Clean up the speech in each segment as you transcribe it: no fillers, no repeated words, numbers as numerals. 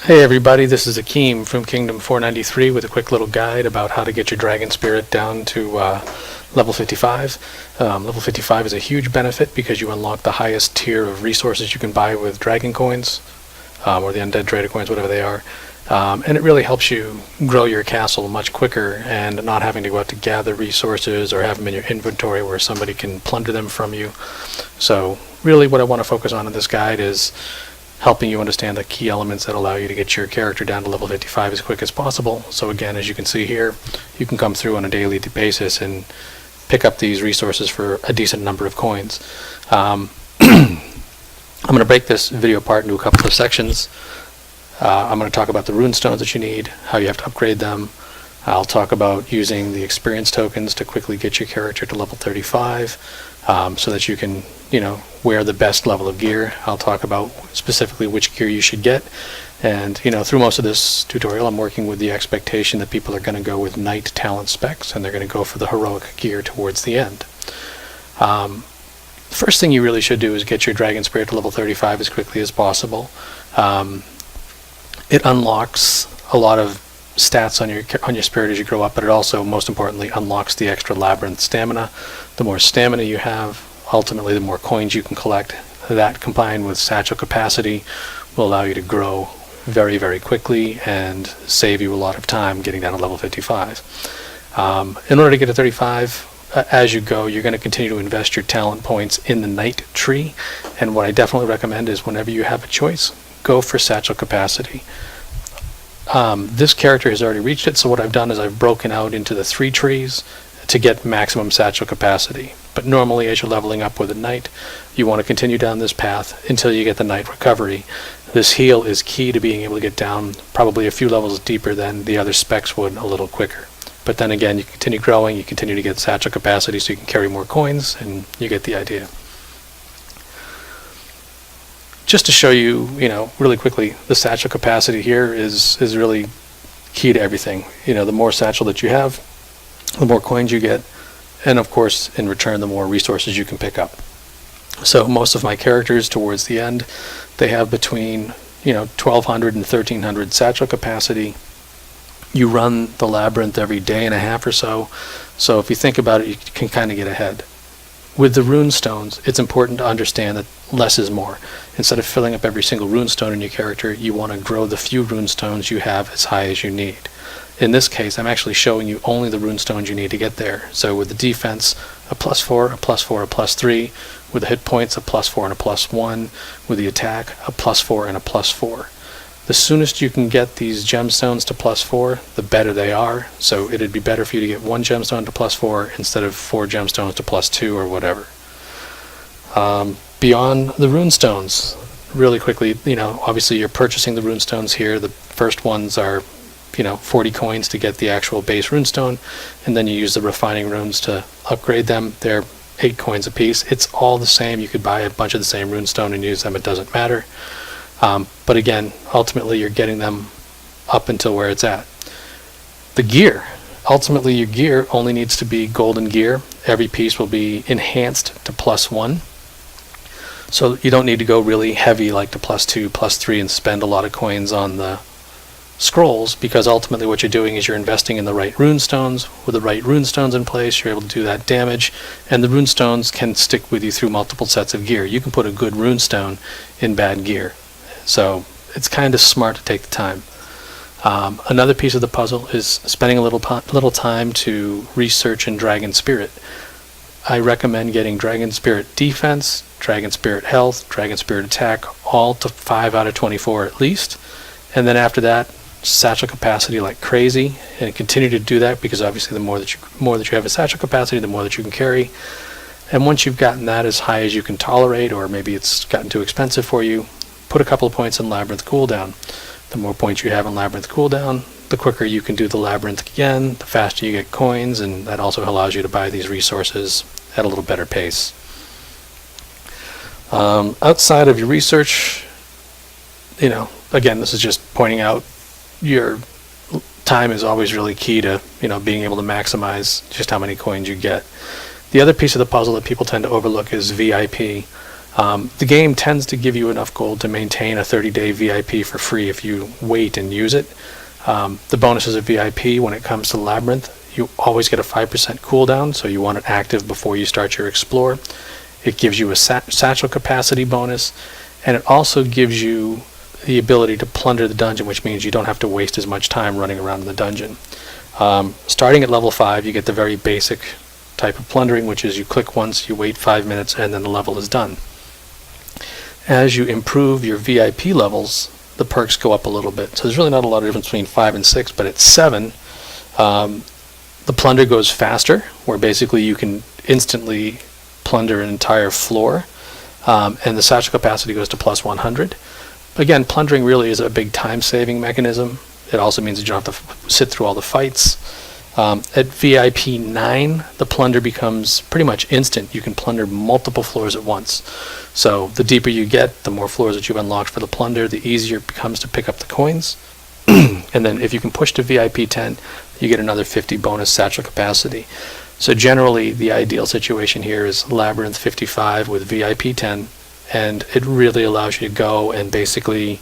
Hey everybody, this is Akeem from Kingdom 493 with a quick little guide about how to get your Dragon Spirit down to level 55. Level 55 is a huge benefit because you unlock the highest tier of resources you can buy with Dragon Coins, or the Undead Trader Coins, whatever they are. And it really helps you grow your castle much quicker and not having to go out to gather resources or have them in your inventory where somebody can plunder them from you. So really what I want to focus on in this guide is helping you understand the key elements that allow you to get your character down to level 55 as quick as possible. So again, as you can see here, you can come through on a daily basis and pick up these resources for a decent number of coins. I'm going to break this video apart into a couple of sections. I'm going to talk about the rune stones that you need, how you have to upgrade them. I'll talk about using the experience tokens to quickly get your character to level 35 so that you can, wear the best level of gear. I'll talk about specifically which gear you should get. And, through most of this tutorial, I'm working with the expectation that people are going to go with knight talent specs and they're going to go for the heroic gear towards the end. First thing you really should do is get your Dragon Spirit to level 35 as quickly as possible. It unlocks a lot of stats on your spirit as you grow up, but it also, most importantly, unlocks the extra labyrinth stamina. The more stamina you have, ultimately the more coins you can collect. That combined with satchel capacity will allow you to grow very, very quickly and save you a lot of time getting down to level 55. In order to get to 35, as you go, you're going to continue to invest your talent points in the knight tree, and what I definitely recommend is whenever you have a choice, go for satchel capacity. This character has already reached it, so what I've done is I've broken out into the 3 trees to get maximum satchel capacity. But normally as you're leveling up with a knight, you want to continue down this path until you get the knight recovery. This heal is key to being able to get down probably a few levels deeper than the other specs would, a little quicker. But then again, you continue growing, you continue to get satchel capacity so you can carry more coins, and you get the idea. Just to show you, really quickly, the satchel capacity here is really key to everything. The more satchel that you have, the more coins you get, and of course, in return, the more resources you can pick up. So most of my characters towards the end, they have between 1,200 and 1,300 satchel capacity. You run the labyrinth every day and a half or so, so if you think about it, you can kind of get ahead. With the rune stones, it's important to understand that less is more. Instead of filling up every single rune stone in your character, you want to grow the few rune stones you have as high as you need. In this case, I'm actually showing you only the rune stones you need to get there. So with the defense, a +4, a +4, a +3. With the hit points, a +4 and a +1. With the attack, a +4 and a +4. The soonest you can get these gemstones to +4, the better they are. So it'd be better for you to get 1 gemstone to +4 instead of 4 gemstones to +2 or whatever. Beyond the rune stones, really quickly, obviously you're purchasing the rune stones here. The first ones are 40 coins to get the actual base runestone, and then you use the refining runes to upgrade them. They're 8 coins a piece. It's all the same. You could buy a bunch of the same runestone and use them. It doesn't matter. But again, ultimately you're getting them up until where it's at. The gear. Ultimately your gear only needs to be golden gear. Every piece will be enhanced to +1. So you don't need to go really heavy like to +2, +3 and spend a lot of coins on the scrolls, because ultimately what you're doing is you're investing in the right runestones. With the right runestones in place, you're able to do that damage, and the runestones can stick with you through multiple sets of gear. You can put a good runestone in bad gear, so it's kind of smart to take the time. Another piece of the puzzle is spending a little time to research in Dragon Spirit. I recommend getting Dragon Spirit Defense, Dragon Spirit Health, Dragon Spirit Attack, all to 5 out of 24 at least, and then after that, satchel capacity like crazy, and continue to do that, because obviously the more that you have a satchel capacity, the more that you can carry. And once you've gotten that as high as you can tolerate, or maybe it's gotten too expensive for you, put a couple of points in Labyrinth cooldown. The more points you have in Labyrinth cooldown, the quicker you can do the Labyrinth again, the faster you get coins, and that also allows you to buy these resources at a little better pace. Outside of your research, again, this is just pointing out your time is always really key to being able to maximize just how many coins you get. The other piece of the puzzle that people tend to overlook is VIP. The game tends to give you enough gold to maintain a 30-day VIP for free if you wait and use it. The bonuses of VIP, when it comes to Labyrinth, you always get a 5% cooldown, so you want it active before you start your explore. It gives you a satchel capacity bonus, and it also gives you the ability to plunder the dungeon, which means you don't have to waste as much time running around in the dungeon. Starting at level 5, you get the very basic type of plundering, which is you click once, you wait 5 minutes, and then the level is done. As you improve your VIP levels, the perks go up a little bit. So there's really not a lot of difference between 5 and 6, but at 7, the plunder goes faster, where basically you can instantly plunder an entire floor, and the satchel capacity goes to plus 100. Again, plundering really is a big time-saving mechanism. It also means that you don't have to sit through all the fights. At VIP 9, the plunder becomes pretty much instant. You can plunder multiple floors at once. So the deeper you get, the more floors that you've unlocked for the plunder, the easier it becomes to pick up the coins. And then if you can push to VIP 10, you get another 50 bonus satchel capacity. So generally, the ideal situation here is Labyrinth 55 with VIP 10, and it really allows you to go and basically,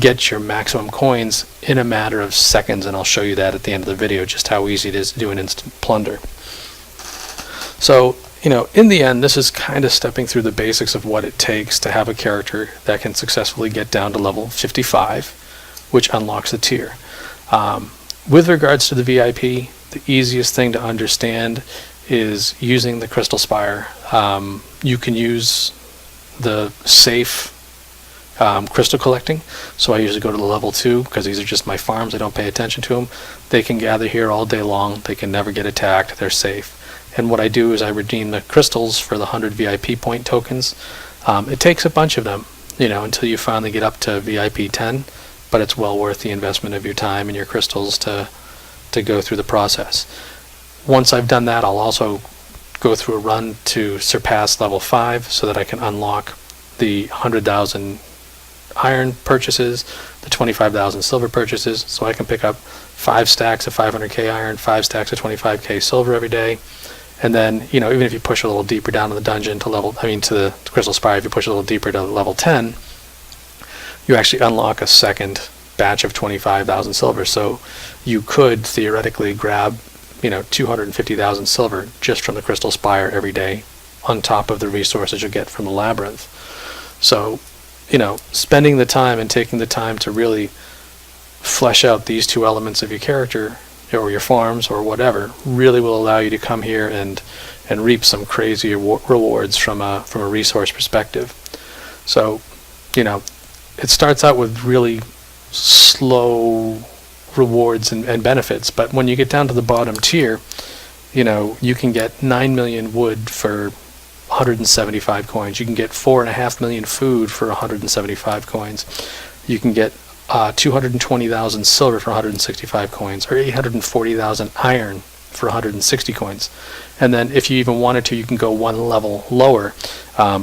get your maximum coins in a matter of seconds, and I'll show you that at the end of the video, just how easy it is to do an instant plunder. So, in the end, this is kind of stepping through the basics of what it takes to have a character that can successfully get down to level 55, which unlocks the tier. With regards to the VIP, the easiest thing to understand is using the Crystal Spire. You can use the safe crystal collecting, so I usually go to the level 2 because these are just my farms. I don't pay attention to them. They can gather here all day long. They can never get attacked. They're safe. And what I do is I redeem the crystals for the 100 VIP point tokens. It takes a bunch of them, until you finally get up to VIP 10, but it's well worth the investment of your time and your crystals to go through the process. Once I've done that, I'll also go through a run to surpass level 5 so that I can unlock the 100,000 iron purchases, the 25,000 silver purchases, so I can pick up 5 stacks of 500k iron, 5 stacks of 25k silver every day. And then, even if you push a little deeper down in the dungeon to the Crystal Spire, if you push a little deeper to level 10, you actually unlock a second batch of 25,000 silver. So you could theoretically grab, 250,000 silver just from the Crystal Spire every day, on top of the resources you get from the Labyrinth. So, spending the time and taking the time to really flesh out these two elements of your character, or your farms, or whatever, really will allow you to come here and reap some crazy rewards from a resource perspective. So, it starts out with really slow rewards and benefits, but when you get down to the bottom tier, you can get 9 million wood for 175 coins. You can get 4.5 million food for 175 coins. You can get 220,000 silver for 165 coins, or 840,000 iron for 160 coins. And then if you even wanted to, you can go one level lower.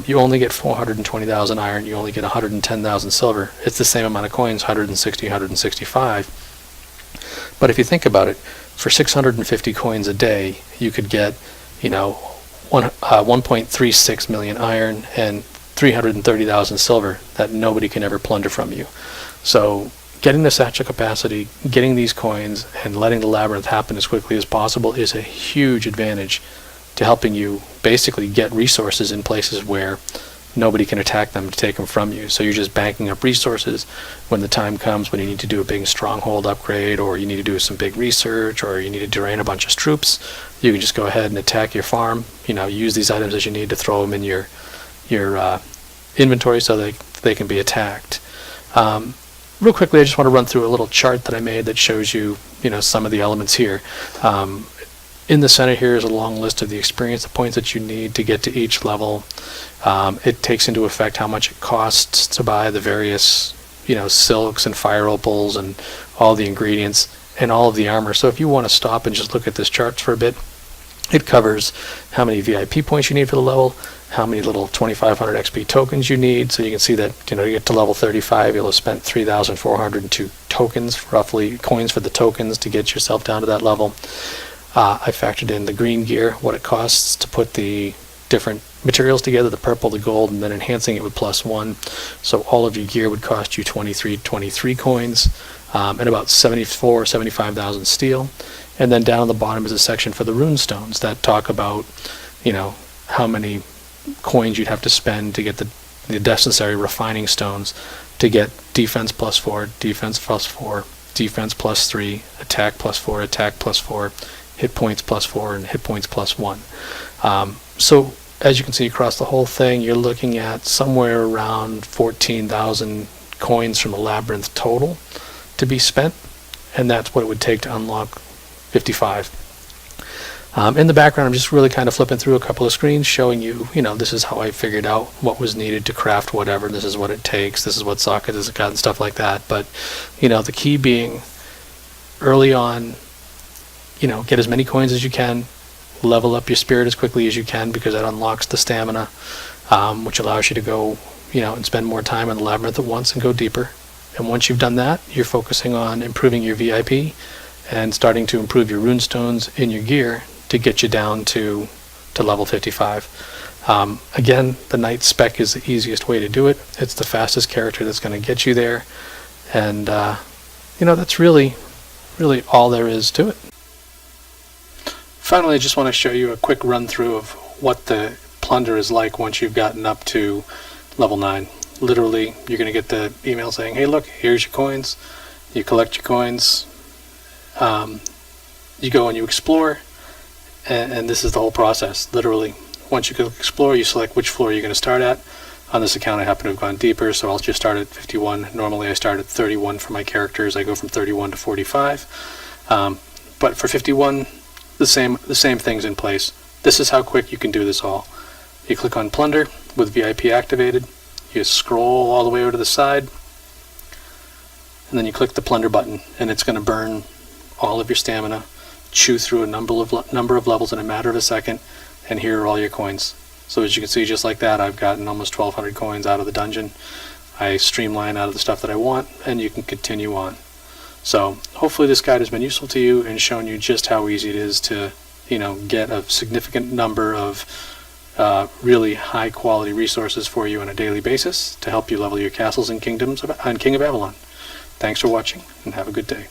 You only get 420,000 iron, you only get 110,000 silver. It's the same amount of coins, 160, 165. But if you think about it, for 650 coins a day, you could get, 1.36 million iron and 330,000 silver that nobody can ever plunder from you. So getting the satchel capacity, getting these coins, and letting the Labyrinth happen as quickly as possible is a huge advantage to helping you basically get resources in places where nobody can attack them to take them from you. So you're just banking up resources. When the time comes when you need to do a big stronghold upgrade, or you need to do some big research, or you need to drain a bunch of troops, you can just go ahead and attack your farm, use these items as you need to throw them in your inventory so they can be attacked. Real quickly, I just want to run through a little chart that I made that shows you, some of the elements here. In the center here is a long list of the experience, the points that you need to get to each level. It takes into effect how much it costs to buy the various, silks and fire opals and all the ingredients and all of the armor. So if you want to stop and just look at this chart for a bit, it covers how many VIP points you need for the level, how many little 2,500 XP tokens you need. So you can see that, to get to level 35, you'll have spent 3,402 tokens, roughly, coins for the tokens to get yourself down to that level. I factored in the green gear, what it costs to put the different materials together, the purple, the gold, and then enhancing it with +1. So all of your gear would cost you 23 coins, and about 75,000 steel. And then down on the bottom is a section for the rune stones that talk about, how many coins you'd have to spend to get the necessary refining stones to get defense +4, defense +4, defense +3, attack +4, attack +4, hit points +4, and hit points +1. So as you can see across the whole thing, you're looking at somewhere around 14,000 coins from the labyrinth total to be spent, and that's what it would take to unlock 55. In the background, I'm just really kind of flipping through a couple of screens showing you, this is how I figured out what was needed to craft whatever. This is what it takes. This is what sockets it's got and stuff like that. But, the key being early on, get as many coins as you can, level up your spirit as quickly as you can because that unlocks the stamina, which allows you to go, and spend more time in the labyrinth at once and go deeper. And once you've done that, you're focusing on improving your VIP and starting to improve your rune stones in your gear to get you down to level 55. Again, the knight spec is the easiest way to do it. It's the fastest character that's going to get you there, and that's really all there is to it. Finally, I just want to show you a quick run through of what the plunder is like once you've gotten up to level 9. Literally, you're going to get the email saying, hey look, here's your coins. You collect your coins, you go and you explore, and this is the whole process. Literally, once you explore, you select which floor you're going to start at. On this account, I happen to have gone deeper, so I'll just start at 51. Normally, I start at 31 for my characters. I go from 31 to 45. But for 51, the same thing's in place. This is how quick you can do this all. You click on Plunder with VIP activated. You scroll all the way over to the side, and then you click the Plunder button, and it's going to burn all of your stamina, chew through a number of levels in a matter of a second, and here are all your coins. So as you can see, just like that, I've gotten almost 1,200 coins out of the dungeon. I streamline out of the stuff that I want, and you can continue on. So hopefully this guide has been useful to you and shown you just how easy it is to, get a significant number of really high quality resources for you on a daily basis to help you level your castles and kingdoms on King of Avalon. Thanks for watching, and have a good day.